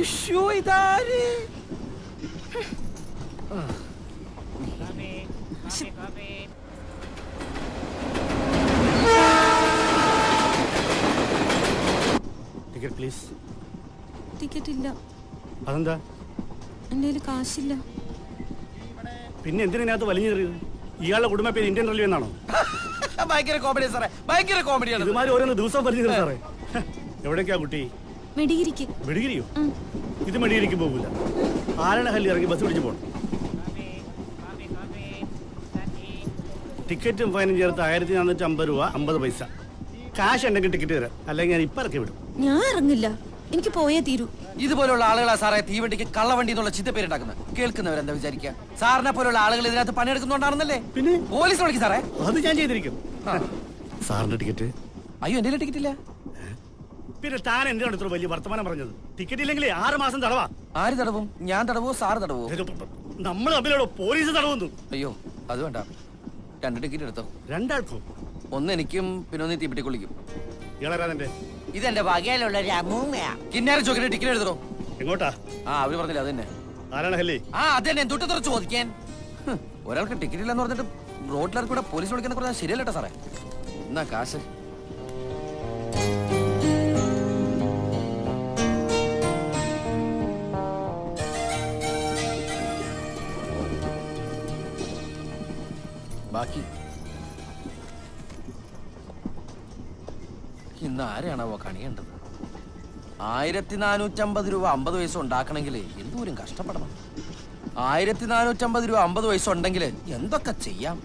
ഇതാര്? Ticket please. Ticket ഇല്ല. അതെന്താ? എന്റെ കയ്യിൽ കാശില്ല. പിന്നെ എന്തിനകത്ത് വലിഞ്ഞെറിയത്? ഇയാളുടെ കുടുംബ പേര് ഇന്ത്യൻ റെയിൽവേ എന്നാണോ? ഭയങ്കര കോമഡി സാറേ, ഭയങ്കര കോമഡിയാണ്. ഇതുമാതിരി ഓരോന്ന് ദിവസം വലിഞ്ഞു സാറേ. എവിടേക്കാ കുട്ടി? മെഡിഗിരിക്ക്. മെഡിഗിരിയോ? ഇത് മെഡിഗിരിക്ക് പോകില്ല. ആരണഹല്ലി ഇറങ്ങി ബസ് പിടിച്ച് പോകണം. ടിക്കറ്റും ഫൈനും ചേർത്ത് 1450 രൂപ 50 പൈസ. കാശ് ഉണ്ടെങ്കിൽ ടിക്കറ്റ് തരാം, അല്ലെങ്കിൽ ഞാൻ ഇപ്പം ഇറക്കി വിടും. ഞാൻ ഇറങ്ങില്ല, എനിക്ക് പോയേ തീരൂ. ഇതുപോലുള്ള ആളുകളാ സാറേ തീവണ്ടിക്ക് കള്ളവണ്ടി എന്നുള്ള ചിത്തപ്പേരുണ്ടാക്കുന്നത്. കേൾക്കുന്നവരെന്താ വിചാരിക്കുക? സാറിനെ പോലുള്ള ആളുകൾ ഇതിനകത്ത് പണിയെടുക്കുന്നുണ്ടാണെന്നല്ലേ? പിന്നെ പോലീസ് വിളിക്കും സാറേ. അത് ഞാൻ ചെയ്തിരിക്കും. സാറിന്റെ ടിക്കറ്റ്? അയ്യോ, എന്റെ ടിക്കറ്റ് ഇല്ല. പിന്നെ താൻ എന്തിനാണ് ഇത്ര വലിയ വർത്തമാനം പറഞ്ഞത്? ടിക്കറ്റ് ഇല്ലെങ്കിൽ 6 മാസം തടവാ. ആര് തടവും? ഞാൻ തടവോ സാറ് തടവോ? നമ്മൾ തമ്മിലാണോ പോലീസ് തടവുന്നു? അയ്യോ അത് വേണ്ട, 2 ടിക്കറ്റ് എടുത്തോ. 2 ആൾക്കോ? ഒന്ന് എനിക്കും പിന്നെ ഒന്ന് തീപ്പെട്ടി കൊള്ളിക്കും. ഇയാളാരാ? ഇതെന്റെ വകയിലുള്ള കിന്നാര ചോക്കിന്റെ ടിക്കറ്റ് എടുത്തോ. എങ്ങോട്ടാ? അവര് പറഞ്ഞില്ല അത് തന്നെ. ആരാണഹല്ലി? അത് തന്നെ തൊട്ട് തുറച്ച് ചോദിക്കാൻ. ഒരാൾക്ക് ടിക്കറ്റ് ഇല്ലെന്ന് പറഞ്ഞിട്ട് റോഡിലിറക്കി കൂടെ പോലീസ് വിളിക്കുന്ന പറഞ്ഞാൽ ശരിയല്ലട്ടോ സാറേ. എന്നാ കാശ്? ബാക്കി ഇന്ന് ആരെയാണാവോ കണിയേണ്ടത്? 1450 രൂപ 50 പൈസ ഉണ്ടാക്കണമെങ്കിൽ എന്തോരം കഷ്ടപ്പെടണം. 1450 രൂപ 50 പൈസ ഉണ്ടെങ്കിൽ എന്തൊക്കെ ചെയ്യാം.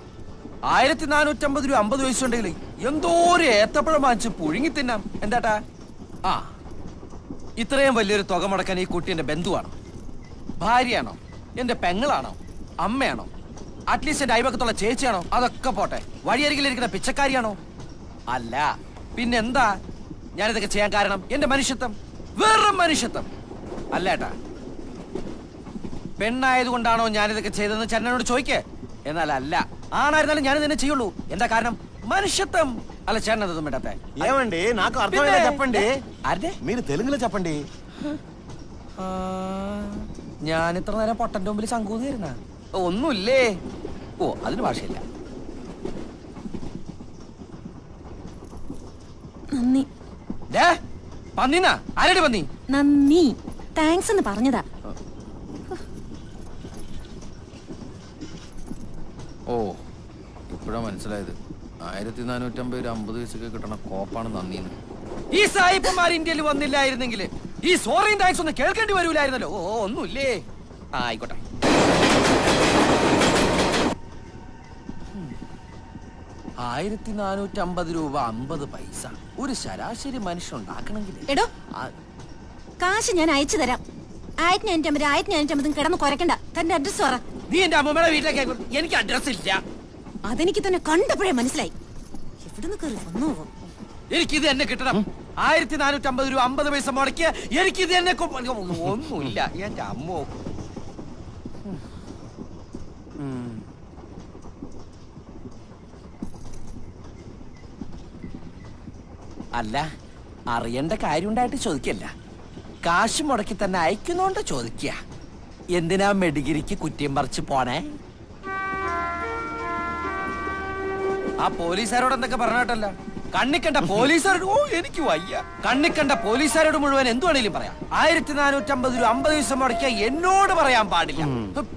1450 രൂപ 50 പൈസ ഉണ്ടെങ്കിൽ എന്തോരം ഏത്തപ്പഴം വാങ്ങിച്ച് പുഴുങ്ങി തിന്നാം. എന്താട്ടാ? ഇത്രയും വലിയൊരു തുക മുടക്കാൻ ഈ കുട്ടി എന്റെ ബന്ധുവാണോ? ഭാര്യയാണോ? എന്റെ പെങ്ങളാണോ? അമ്മയാണോ? അറ്റ്ലീസ്റ്റ് എന്റെ അയൽവക്കത്തുള്ള ചേച്ചിയാണോ? അതൊക്കെ പോട്ടെ, വഴിയരികിലിരിക്കുന്ന പിച്ചക്കാരിയാണോ? അല്ല, പിന്നെന്താ ഞാനിതൊക്കെ ചെയ്യാൻ കാരണം? എന്റെ മനുഷ്യത്വം, വെറും മനുഷ്യത്വം. അല്ലേട്ടാ, പെണ്ണായതുകൊണ്ടാണോ ഞാനിതൊക്കെ ചെയ്തതെന്ന് ചേട്ടനോട് ചോദിക്കേ. എന്നാൽ അല്ല, ആണായിരുന്നാലും ഞാനിത് തന്നെ ചെയ്യുള്ളൂ. എന്താ കാരണം? మనిషిత్వం అలా చేరనదు మేడతే ఏమండి నాకు అర్థమైనా చెప్పండి అరే మీరు తెలుగులో చెప్పండి ഞാൻ ഇത്ര നേരം പൊട്ടന്റെ മുമ്പിൽ ശങ്കൂന്നിരുന്ന ഒന്നുമില്ലേ ഓ അതിന് ഭാഷയില്ല നന്ദി പന്നിനാ ആരടി പന്നി നന്ദി താങ്ക്സ് എന്ന് പറഞ്ഞതാ ഓ ഇപ്പോഴാ മനസ്സിലായത് 1450 50 പൈസക്ക് കിട്ടണ കോപ്പാണ് നന്ദിന്ന് ഈ സായിപ്പന്മാർ ഇന്ത്യയിൽ വന്നില്ലായിരുന്നെങ്കിൽ ഈ സോറിയും താങ്ക്സ് ഒന്നും കേൾക്കേണ്ടി വരൂലായിരുന്നല്ലോ ഓ ഒന്നുമില്ലേ ആയിക്കോട്ടെ രൂപ 50 പൈസ ഒരു ശരാശരി മനുഷ്യൻ ഉണ്ടാക്കണമെങ്കിൽ എടോ കാശ് ഞാൻ അയച്ചു തരാം 1550 കിടന്ന് കുറയ്ക്കണ്ട തന്റെ അഡ്രസ് പറ നീ എന്റെ അമ്മമ്മയുടെ വീട്ടിലേക്ക് എനിക്ക് അഡ്രസ് ഇല്ല അതെനിക്ക് തന്നെ കണ്ടപ്പോഴേ മനസ്സിലായി എവിടുന്ന് കയറി വന്നോ എനിക്കിത് തന്നെ കിട്ടണം 1450 രൂപ 50 പൈസ മുടക്കിയ എനിക്കിത് തന്നെ ഒന്നുമില്ല എന്റെ അമ്മോ അല്ല അറിയേണ്ട കാര്യം ഉണ്ടായിട്ട് ചോദിക്കല്ല കാശ് മുടക്കി തന്നെ അയക്കുന്നോണ്ട് ചോദിക്കുക എന്തിനാ മെഡിഗിരിക്ക് കുറ്റിയും പറിച്ച് പോണേ ആ പോലീസുകാരോട് എന്തൊക്കെ പറഞ്ഞിട്ടല്ല കണ്ണിക്കണ്ട പോലീസുകാരോട് ഓ എനിക്ക് വയ്യ കണ്ണിക്കണ്ട പോലീസുകാരോട് മുഴുവൻ എന്തു വേണേലും പറയാം 1450 രൂപ 50 പൈസ മുടക്കിയ എന്നോട് പറയാൻ പാടില്ല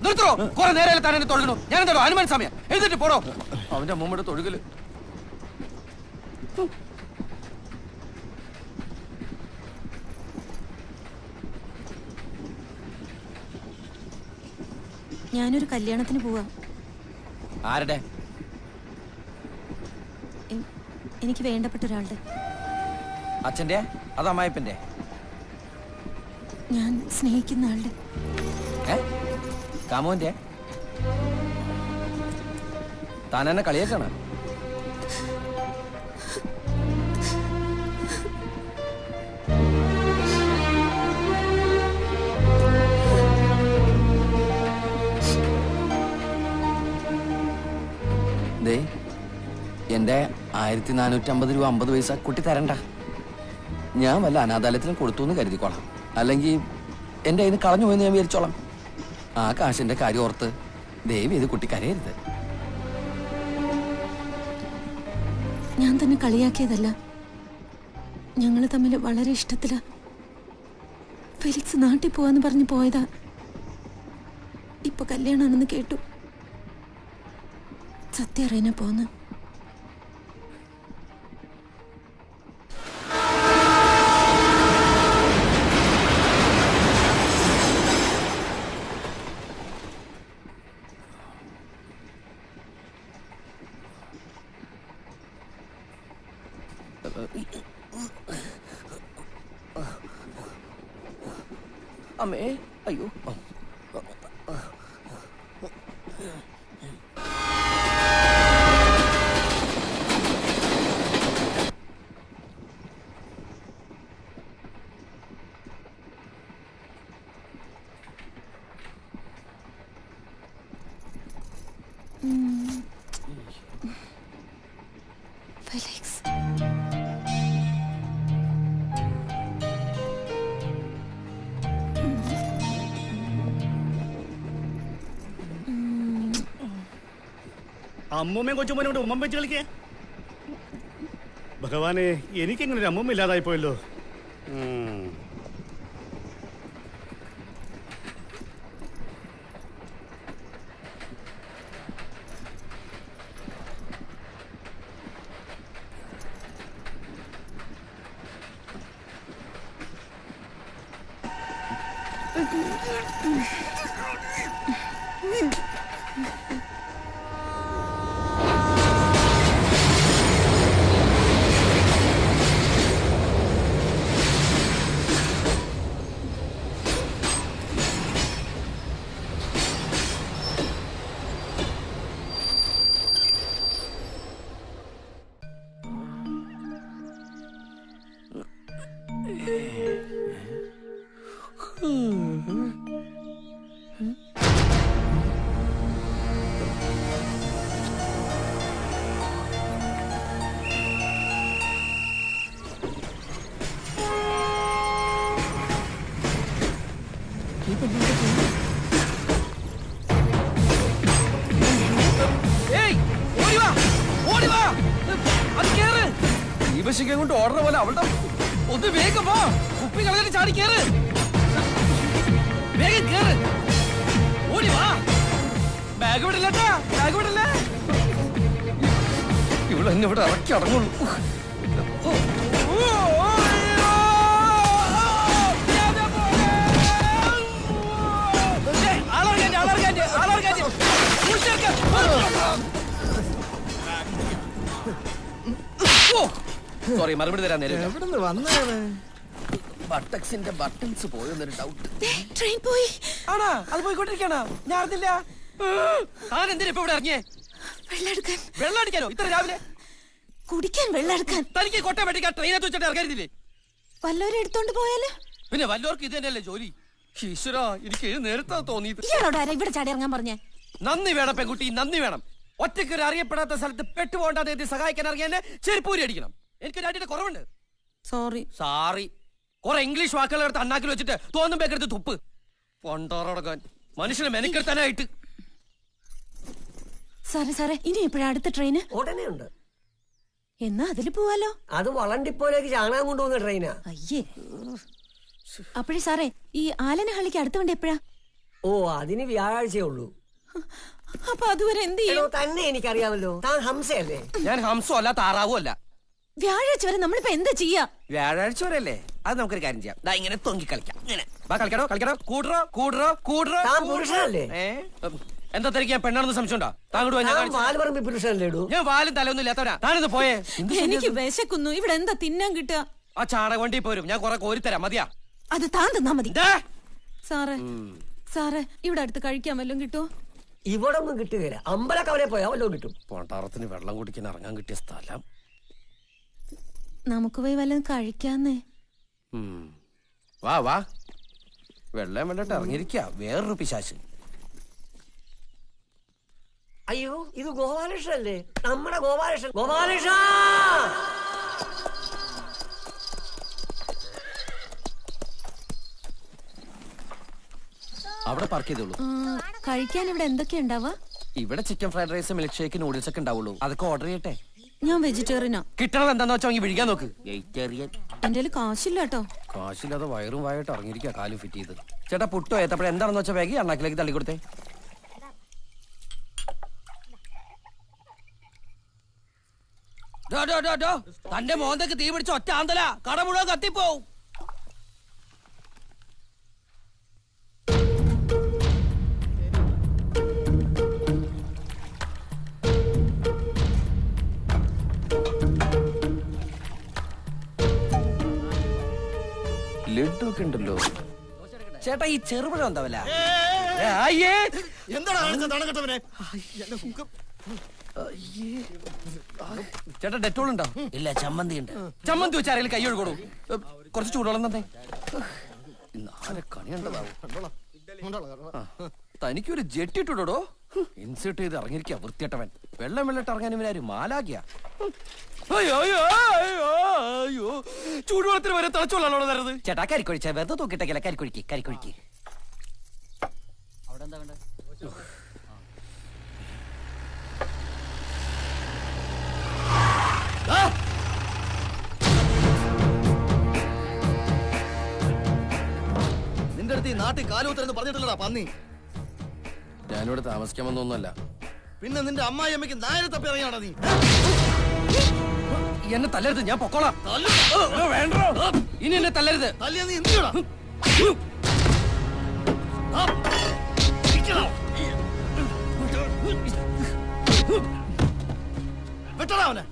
നിർത്തോ കുറെ നേരം തന്നെ തൊഴുകണു ഞാൻ എന്താ ഹനുമാൻ സമയം എഴുതിട്ട് പോടോ അവന്റെ അമ്മൂമ്മയുടെ തൊഴുകല് ഞാനൊരു കല്യാണത്തിന് പോവാ ആരുടെ എനിക്ക് വേണ്ടപ്പെട്ട ഒരാളുടെ അച്ഛന്റെ അത് അമ്മായിപ്പന്റെ ഞാൻ സ്നേഹിക്കുന്ന ആളുടെ കാമോന്റെ താൻ എന്നെ കളിയാക്കാണ് എന്റെ 1450 രൂപ 50 പൈസ കുട്ടി തരണ്ട ഞാൻ വല്ല അനാഥാലയത്തിനും കൊടുത്തു എന്ന് കരുതിക്കോളാം അല്ലെങ്കിൽ എന്റെ കയ്യിൽ നിന്ന് കളഞ്ഞു പോയെന്ന് ഞാൻ വിചാരിച്ചോളാം. ആ കാശിന്റെ കാര്യം ഓർത്ത് ദേവി ഇത് കുട്ടി കരയരുത്. ഞാൻ തന്നെ കളിയാക്കിയതല്ല, ഞങ്ങള് തമ്മിൽ വളരെ ഇഷ്ടത്തില. ഫെലിക്സ് നാട്ടിൽ പോവാന്ന് പറഞ്ഞു പോയതാ. ഇപ്പൊ കല്യാണാണെന്ന് കേട്ടു. സത്യം അറിയാനാ പോന്ന്. അമ്മേ, അയ്യോ. ഫെലിക്സ്, അമ്മൂമ്മയും കൊച്ചുമ്മനോട് ഉമ്മം വെച്ച് കളിക്കേ. ഭഗവാനെ, എനിക്കിങ്ങനെ ഒരു അമ്മൂമ്മ ഇല്ലാതായി പോയല്ലോ. കൊണ്ട് ഓർഡർ പോലെ അവളുടെ ഒന്ന് വേഗം വാ. കുപ്പി കളഞ്ഞിട്ട് ചാടി കേറ്. വേഗം കേറ്. ഓടി വാ. Bag വിടില്ലട്ടാ, bag വിടില്ലേ. ഇവളെന്നെ ഇവിടെ ഇറക്കി അടങ്ങുള്ളൂ. സോറി, മറുപടി തരാൻ നേരം. ബട്ടക്സിന്റെ ബട്ടൺസ് പോയെന്നൊരു ഡൗട്ട്. ട്രെയിൻ പോയി. ആണാ? അത് പോയിക്കൊണ്ടിരിക്കാണോ? ഞാൻ അറിഞ്ഞില്ല. താൻ എന്തിനാ ഇപ്പൊ ഇവിടെ ഇറങ്ങിയേ? വെള്ളമെടുക്കാൻ. വെള്ളം അടിക്കാനോ ഇത്ര രാവിലെ? കുടിക്കാൻ വെള്ളമെടുക്കാൻ. തനിക്ക് കൊട്ട വെട്ടിക്കാൻ ട്രെയിനകത്ത് വെച്ചിട്ട് ഇറങ്ങരുതില്ലേ? വല്ലവരും എടുത്തോണ്ട് പോയാല്? പിന്നെ വല്ലവർക്കും ഇത് തന്നെയല്ലേ ജോലി. ഈശ്വരാ, എനിക്ക് നേരത്തെ തോന്നിയത്. ഇയാളോട് ഇവിടെ ചാടി ഇറങ്ങാൻ പറഞ്ഞേ? നന്ദി വേണം പെൺകുട്ടി, നന്ദി വേണം. ഒറ്റയ്ക്ക് ഒരു അറിയപ്പെടാത്ത സ്ഥലത്ത് പെട്ടുപോകേണ്ടത് സഹായിക്കാൻ ഇറങ്ങിയ ചെരുപ്പൂരി അടിക്കണം. എനിക്ക് അടിയുടെ കുറവുണ്ട്. സോറി. സാറി. കുറെ ഇംഗ്ലീഷ് വാക്കുകൾ എടുത്ത് അണ്ണാക്കിൽ വെച്ചിട്ട് തോന്നുമ്പോഴെടുത്ത് തുപ്പ്. പൊണ്ടോറടക്കാൻ മനുഷ്യനെ മെനക്കെടുത്താനായിട്ട്. സാറേ, ഇനി എപ്പോഴാ അടുത്ത ട്രെയിന്? ഉടനെ ഉണ്ട്. എന്നാ അതില് പോവാലോ. അത് വളണ്ടിപ്പോലേക്ക് ചാണകം കൊണ്ടുപോകുന്ന ട്രെയിനാ. അയ്യേ. അപ്പോഴേ സാറേ, ഈ ആലനഹള്ളിക്ക് അടുത്ത വണ്ടി എപ്പോഴാ? ഓ, അതിന് വ്യാഴാഴ്ചയേ ഉള്ളൂ. അപ്പൊ അതുവരെ എന്ത് ചെയ്യും? തന്നെ എനിക്കറിയാമല്ലോ, താൻ ഹംസയല്ലേ? ഞാൻ ഹംസോ അല്ല, താറാവോ അല്ല. വ്യാഴാഴ്ച വരെ നമ്മളിപ്പോ എന്താ ചെയ്യാ? വ്യാഴാഴ്ച വരെ അല്ലേ? അത് നമുക്കൊരു കാര്യം ചെയ്യാം. ദാ ഇങ്ങനെ തൊങ്കി കളിക്കാം. ഇങ്ങനെ വാ, കളിക്കണോ? കൂടറോ. താൻ പുരുഷനല്ലേ? എന്താ തിരക്ക്? ഞാൻ പെണ്ണാണെന്ന് സംശയമുണ്ടോ? വാൽപറമ്പി പുരുഷനല്ലേ? ഞാൻ വാലും തലൊന്നും ഇല്ലാത്തവനാ. താനൊന്ന് പോയേ. എനിക്ക് വിശക്കുന്നു. ഇവിടെ എന്താ തിന്നാൻ കിട്ടുക? ആ ചാണക വണ്ടി പോരും. ഞാൻ കുറെ കോരിത്തരാം. മതിയാ? അത് താൻ തന്നാ മതി. സാറേ, ഇവിടെ അടുത്ത് കഴിക്കാൻ വല്ലതും കിട്ടുമോ? ഇവിടെ ഒന്നും കിട്ടുകയില്ല. അമ്പലക്കവലെ പോയാ വല്ലതും കിട്ടും. പോണ്ടാറത്തിന് വെള്ളം കുടിക്കാൻ ഇറങ്ങാൻ കിട്ടിയ സ്ഥലം. നമുക്ക് പോയി വല്ലതും കഴിക്കാന്നേ. വാ. വെള്ളം വേണ്ടിട്ട് ഇറങ്ങിയിരിക്ക. വേറൊരു പിശാച്. അയ്യോ, ഇത് ഗോപാലകൃഷ്ണല്ലേ? നമ്മുടെ ഗോപാലകൃഷ്ണൻ. ഗോപാലകൃഷ്ണ! അവിടെ പാർക്ക് ചെയ്തോളൂ. കഴിക്കാൻ ഇവിടെ എന്തൊക്കെയാ ഉണ്ടാവുക? ഇവിടെ chicken fried rice, milk shake, noodles ഒക്കെ ഉണ്ടാവുള്ളൂ. അതൊക്കെ ഓർഡർ ചെയ്യട്ടെ. ഞാൻ വെജിറ്റേറിയനാ. കിട്ടണത് എന്താന്ന് വെച്ചാൽ വിഴിക്കാൻ നോക്ക്. വെജിറ്റേറിയൻ. എന്റെ കാശില്ല കേട്ടോ. കാശില്ലാതെ വയറും വായിട്ട് ഇറങ്ങിയിരിക്കുക, കാലും ഫിറ്റ് ചെയ്ത്. ചേട്ടാ പുട്ടോ ഏത്തപ്പഴം എന്താണെന്ന് വെച്ചാൽ വേഗം അണ്ണാക്കിലേക്ക് തള്ളി കൊടുത്തേ. തന്റെ മോന്തക്ക് തീ പിടിച്ച ഒറ്റ ആന്തല കട മുഴുവൻ കത്തിപ്പോവും. ലഡു ഒക്കെ ഉണ്ടല്ലോ. ചേട്ടാ ഈ ചെറുപഴം എന്താവല്ല? ചേട്ടാ ഡെറ്റോൾ ഉണ്ടോ? ഇല്ല, ചമ്മന്തി ഉണ്ട്. ചമ്മന്തി വെച്ച് ആരെങ്കിലും കൈ ഒഴുകൊടൂ. കുറച്ച് ചൂടുവെള്ളം തന്നെ. നാളെ കണിയുണ്ടതാവും. തനിക്കൊരു ജെറ്റ് ഇട്ടുടോ. ഇൻസേർട്ട് ചെയ്ത് ഇറങ്ങിയിരിക്കുക വൃത്തിയട്ടവൻ. വെള്ളം വെള്ളിട്ട് ഇറങ്ങാൻ ഇവരാരും മാലാകിയ. അയ്യോ ചൂടുവെള്ളത്തിന് വരെ തിളച്ചോളാണോ തരുന്നത്? ചേട്ടാ കരിക്കൊഴിച്ച വെറുതെ തൂക്കിട്ടേക്കല്ല. കരിക്കൊഴിക്ക് കരിക്കൊഴിക്ക്. അവിടെ എന്താ വേണ്ട? നിന്റെ അടുത്ത് ഈ നാട്ടിൽ കാലുത്തരെന്ന് പറഞ്ഞിട്ടില്ലടാ പന്നി. ഞാനിവിടെ താമസിക്കാൻ വന്നൊന്നുമല്ല. പിന്നെ നിന്റെ അമ്മായി അമ്മയ്ക്ക് നായരെ തപ്പി ഇറങ്ങിയാടാ നീ. എന്നെ തല്ലരുത്, ഞാൻ പൊക്കോളാം. വേണ്ട, ഇനി എന്നെ തല്ലരുത്. തല്ലിയ നീ എന്തിനാ? വെട്ടടാ അവനെ.